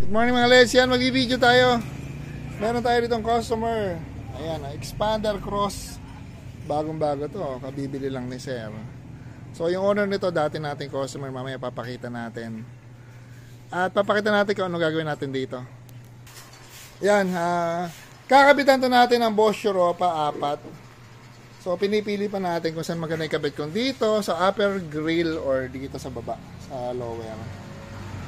Good morning mga Les, yan mag-video tayo. Meron tayo ditong customer. Ayan, expander cross. Bagong bago to, kabibili lang ni Sir. So yung owner nito, dati nating customer, mamaya papakita natin. At papakita natin kung ano gagawin natin dito. Yan, kakabitan to natin ang Bosch Europa 4. So pinipili pa natin kung saan maganda ikabit, kung dito sa upper grill or dito sa baba, sa lower.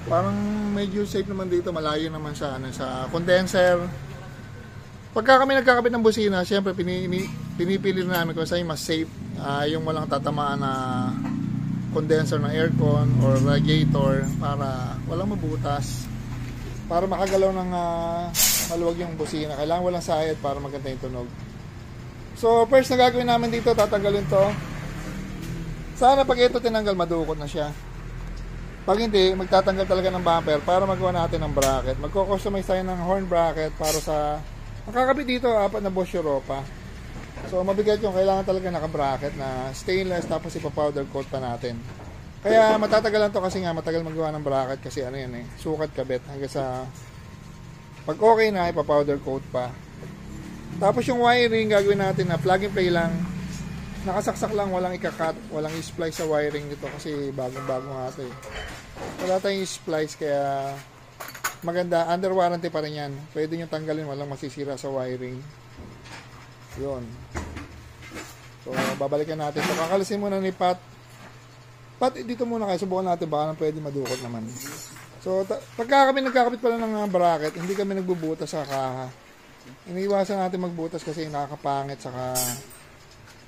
Parang medyo safe naman dito, malayo naman sa sa condenser. Pagka kami nagkakabit ng busina, syempre pinipili namin kung saan yung mas safe, yung walang tatamaan na condenser ng aircon or radiator para walang mabutas, para makagalaw ng maluwag yung busina. Kailangan walang sayad para maganda yung tunog. So first na gagawin namin dito, tatanggalin to. Sana pag ito tinanggal, madukot na siya. Pag hindi, magtatanggal talaga ng bumper para magawa natin ng bracket. Magko-customize tayo ng horn bracket para sa makakabit dito, 4 na Bosch Europa. So mabigat yung kailangan talaga naka-bracket na stainless, tapos ipa-powder coat pa natin. Kaya matatagalan to kasi nga matagal magawa ng bracket kasi ano yan sukat kabit hanggang sa pag okay na ipa-powder coat pa. Tapos yung wiring gagawin natin na plug and play lang. Nakasaksak lang, walang ikakat, walang i-splice sa wiring nito kasi bagong-bago nga ito Wala tayong i-splice kaya maganda, under warranty pa rin yan. Pwede nyo tanggalin, walang masisira sa wiring. Yun. So babalikan natin. So kakalisin muna ni Pat. Pat, dito muna kayo, subukan natin, baka nang pwede madukot naman. So pagka kami nagkakabit pala ng bracket, hindi kami nagbubutas sa kaha. Iniiwasan natin magbutas kasi nakakapangit, saka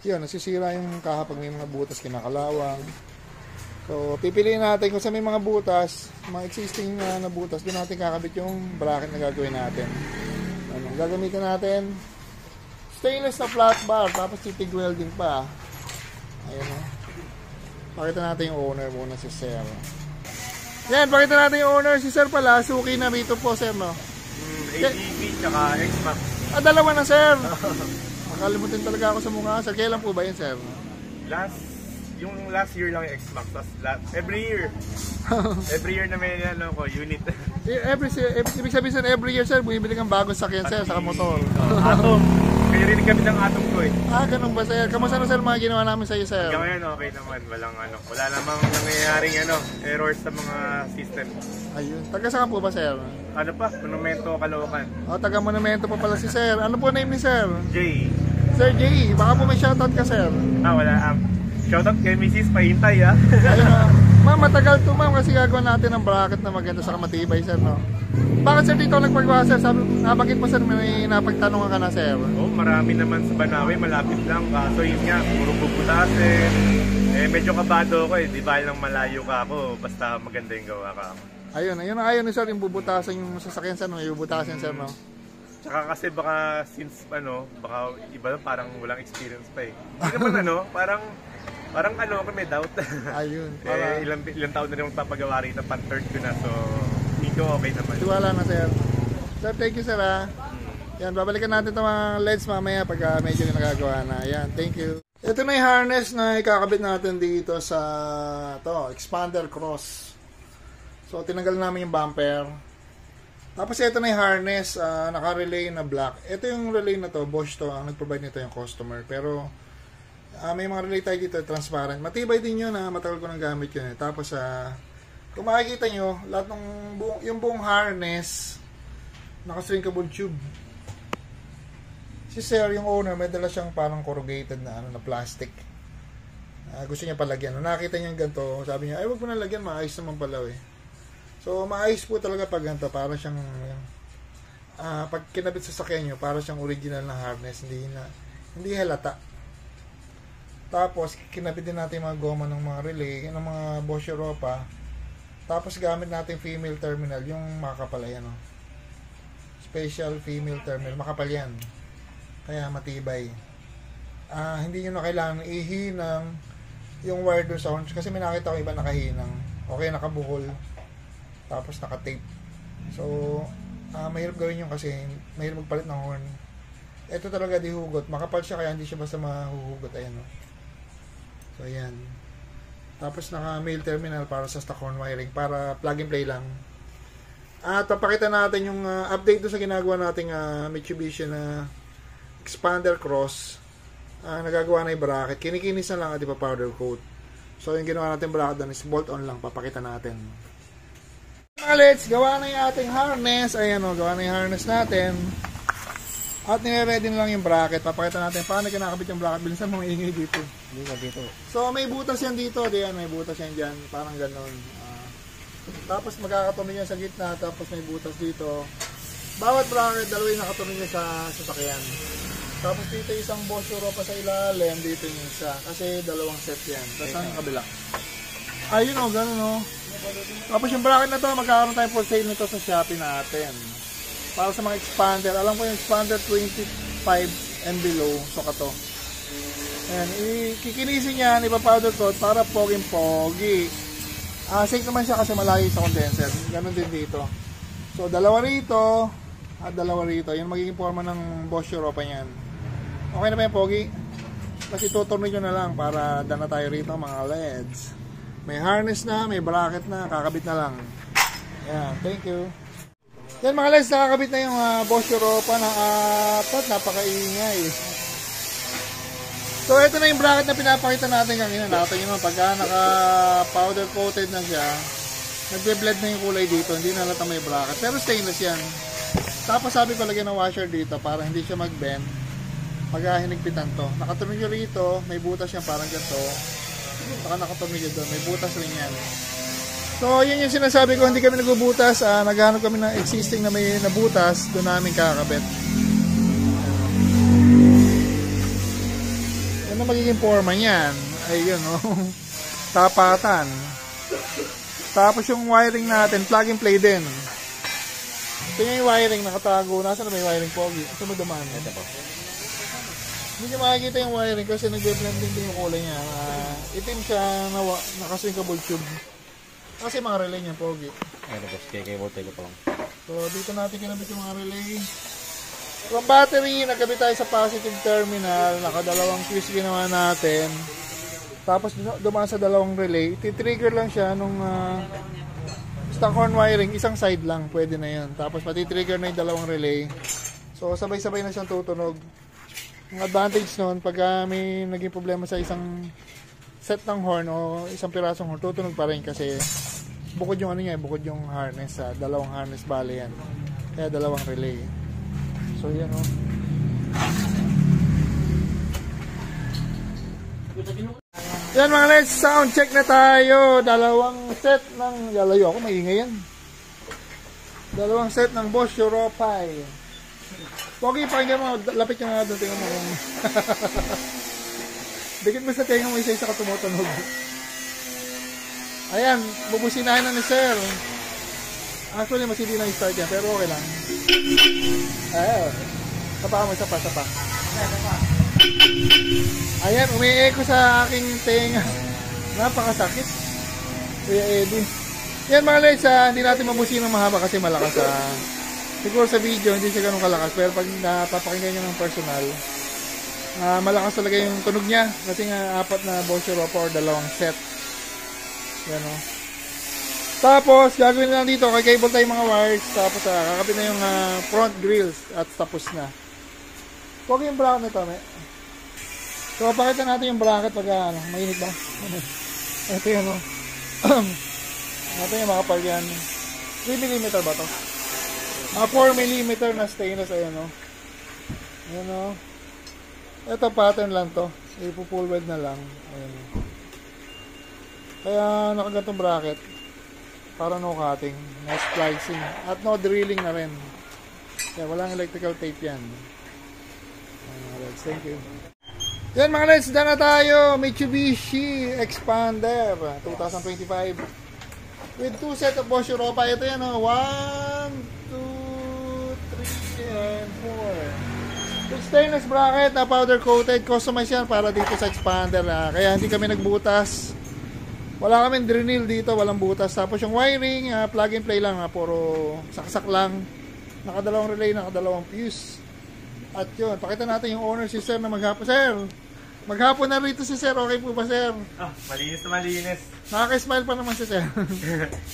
yun, nasisira yung kaha pag may mga butas, kinakalawang. So pipiliin natin kung sa may mga butas, mga existing na butas, doon natin kakabit yung bracket na gagawin natin. Ano, gagamitin natin stainless na flat bar, tapos titig welding pa. Ayun o. Pakita natin yung owner muna, si Sir. Yan, pakita natin yung owner, si Sir pala, Suki na Mito po, Sir, no? AGV tsaka X-Max. Dalawa na, Sir. Nakalimutin talaga ako sa mukha. Sir, kailan po ba yun, Sir? Yung last year lang yung X-Max. Every year na may unit. Ibig sabihin, Sir, every year, Sir, bumibili kang bagong sakyan, Sir, saka motor. Atom. Kaya rin kami ng Atom ko Ganun ba, Sir? Kamusta na, Sir, mga ginawa namin sa iyo, Sir? Hanggang ngayon, okay naman. Wala namang nangyayaring errors sa mga system. Ayun. Taga saan po ba, Sir? Ano pa? Monumento, Caloocan. Taga Monumento pa pala si Sir. Ano po name ni Sir? Jay. Sir Jay, baka po may shoutout ka, Sir. Wala. Shoutout kay Mrs. Pahintay, Ayun, ma'am, matagal to, ma'am, kasi gagawin natin ng bracket na maganda sa matibay, Sir, no? Bakit, Sir, dito nagpagawa, Sir? Bakit po, Sir, may napagtanungan ka na, Sir? Marami naman sa Banawe, malapit lang. Kaso yun nga, puro bubutasin. Medyo kabado ako di ba lang malayo ka ako, basta maganda yung gawa ka. Ayun ni Sir, yung bubutasan yung sasakyan, Sir, no? Yung bubutasin, Sir, no? Tsaka kasi baka since baka iba lang, parang walang experience pa Hindi naman parang ako may doubt. Ayun. Ilang taon na rin magpapagawa rin na pan-third ko na, so hindi ko okay naman. Tiwala na, Sir. Sir, thank you, Sir, Yan, babalikan natin itong mga LEDs mamaya pag medyo nagagawa na. Yan, thank you. Ito na yung harness na ikakabit natin dito sa expander cross. So, tinanggal namin yung bumper. Tapos ito na yung harness, naka-relay na black. Ito yung relay na to, Bosch to, ang nag-provide nito yung customer. Pero, may mga relay tayo dito, transparent. Matibay din yun, matagal ko nang gamit yun. Tapos, kung makikita nyo, lahat ng yung buong harness, naka-shrinkable tube. Si Sir, yung owner, may dala siyang parang corrugated na na plastic. Gusto niya palagyan. Nung nakita niya yung ganito, sabi niya, ay wag mo na lagyan, maayos naman pala So, maayos po talaga pag ganito. Para siyang, pag kinabit sa sakyan nyo, para siyang original na harness. Hindi halata. Tapos, kinabit din natin yung mga goma ng mga relay, ng mga Bosch Europa. Tapos, gamit natin female terminal, yung makapal, special female terminal, makapal yan. Kaya matibay. Hindi nyo na kailangan ihinang yung wire doon sa horn. Kasi may nakita ko iba nakahinang. Okay, nakabuhol. Tapos naka-tape. So, mahirap gawin yun kasi mahirap magpalit ng horn. Ito talaga di hugot. Makapal siya kaya hindi siya basta mahuhugot. Ayan. So, ayan. Tapos naka male terminal para sa stock horn wiring. Para plug and play lang. At papakita natin yung update doon sa ginagawa nating Mitsubishi na expander cross. Nagagawa na yung bracket. Kinikinis na lang at ipa-powder coat. So yung ginawa natin bracket doon is bolt on lang. Papakita natin. Mga let's, gawa na yung ating harness. Ayan o, gawa na yung harness natin. At nire-ready na lang yung bracket. Papakita natin paano kinakabit yung bracket. Bilisan mo maingay dito. Dito. So may butas yan dito. Diyan, may butas yan dyan. Parang ganon. Tapos magkakatunog yan sa gitna. Tapos may butas dito. Bawat bracket, dalawa yung nakatunog niya sa sasakyan. Tapos dito isang Bosch Europa sa ilalim. Dito yung isa. Kasi dalawang set yan. Tapos ang kabila. Ayun o, ganun o. Tapos yung bracket na to, magkakaroon tayo for sale nito sa Shopee natin. Para sa mga expander. Alam ko yung expander 25 and below. So kato. Ayan. Kikinisin yan. Ipa-powder coat para poging-pogi. Safe naman siya kasi malayo sa condenser. Ganon din dito. So dalawa rito. At dalawa rito. Yung magiging forma ng Bosch Europa yan. Okay na ba yung pogi? Kasi tuturnig nyo na lang para dana tayo rito mga LEDs. May harness na, may bracket na, kakabit na lang. Ayan, thank you. Yan mga LEDs, nakakabit na yung Bosch Europa na apat, napakaingay. So ito na yung bracket na pinapakita natin kanina. Natin yun, pagka naka-powder coated na siya, nagbe-blend na yung kulay dito, hindi na halata may bracket. Pero stainless yan. Tapos sabi ko lagyan ng washer dito para hindi siya mag-bend pagka hinigpitan to. Nakatunog yun rito, may butas yan parang ganito. Saka nakatunog yun doon, may butas rin yan. So yun yung sinasabi ko, hindi kami nagbubutas. Naghanap kami ng existing na may nabutas, doon namin kakabit. Yan ang magiging forma niyan. Ayun o. Tapatan. Tapos yung wiring natin, plug and play din. Ito yung wiring nakatago. Nasaan na may wiring pogi? Ito mo dumaan. Ito po. Hindi nyo makikita yung wiring kasi nagbe-blending din yung kulay niya. Itim siya nakasinkable tube. Kasi mga relay niya pogi. Ito po, kaya ko pa lang. So dito natin kinabit yung mga relay. From battery, nagkabit tayo sa positive terminal. Nakadalawang fuse ginawa natin. Tapos dumaan sa dalawang relay. Iti-trigger lang siya nung stock horn wiring. Isang side lang, pwede na yun. Tapos pati-trigger na yung dalawang relay. So sabay-sabay na siyang tutunog. Ang advantage nun, pag may naging problema sa isang set ng horn o isang pirasong horn, tutunog pa rin kasi bukod yung ano niya, bukod yung harness. Dalawang harness bale yan. Kaya dalawang relay. So yan o. Yan mga LEDs, sound check na tayo. Dalawang set ng, lalayo ako, maingay yan. Dalawang set ng Bosch Europa. Pogi, pakinggan mo, lapit yung nga doon, tingnan mo kung dikit mo sa tingnan mo isa-isa ka tumutunog. Ayan, bubusinahin na ni Sir. Actually, mas hindi na i-start yan, pero okay lang. Ayan, sapa mo, sapa. Ayan, umi-echo sa aking tenga. Napakasakit. Kuya Eddie. Yan mga LEDs, hindi natin mabusin ng mahaba kasi malakas siguro sa video hindi siya ganun kalakas, pero pag napapakinggan nyo ng personal, malakas talaga yung tunog niya kasi nga apat na Bosch Europa or dalawang set. Yan o. Tapos gagawin na lang dito, kay-cable tayo mga wires, tapos kakapit na yung front grills at tapos na. Huwag yung bracket nito, so pakita natin yung bracket pag mainit ba? Ito yun o. Natin yung makapal yan. 3mm ba to? 4mm na stainless. Ayan o. Ayan o. Ito pattern lang to. Ipo-full weld na lang. Ayan o. Kaya nakagantong bracket. Para no cutting. No splicing. At no drilling na rin. Kaya walang electrical tape yan. Thank you. Yan mga LEDs, dyan na tayo. Mitsubishi Expander 2025 with 2 set of Bosch Europa. Ito yan o. 1, 2, 3, and 4. Yung stainless bracket na powder coated. Customize yan para dito sa Expander. Kaya hindi kami nagbutas. Wala kami drenil dito. Walang butas. Tapos yung wiring, plug and play lang. Puro saksak lang. Nakadalawang relay, nakadalawang fuse. At yun, pakita natin yung owner si Sir na maghapon. Sir, maghapon na rito si Sir. Okay po ba, Sir? Malinis na malinis. Nakaka-smile pa naman si Sir.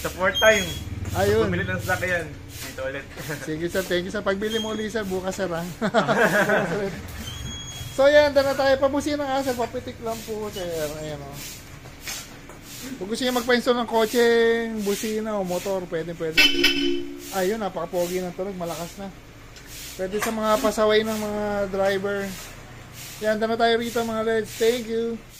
Sa 4th time. Ayun. Bumili ng sasakyan. Dito ulit. Sige sir, thank you sa pagbili mo ulit sir, bukas sir ha. Bukas ulit. So yan, dala tayo, pabusin ng sir, papitik lang po sir. Ayan o. Kung gusto niyo magpa-install ng kotse, busina o motor, pwede. Ayun, napaka-pogi ng tunog, malakas na. Pwede sa mga pasaway ng mga driver. Yan, dala tayo rito mga leds. Thank you.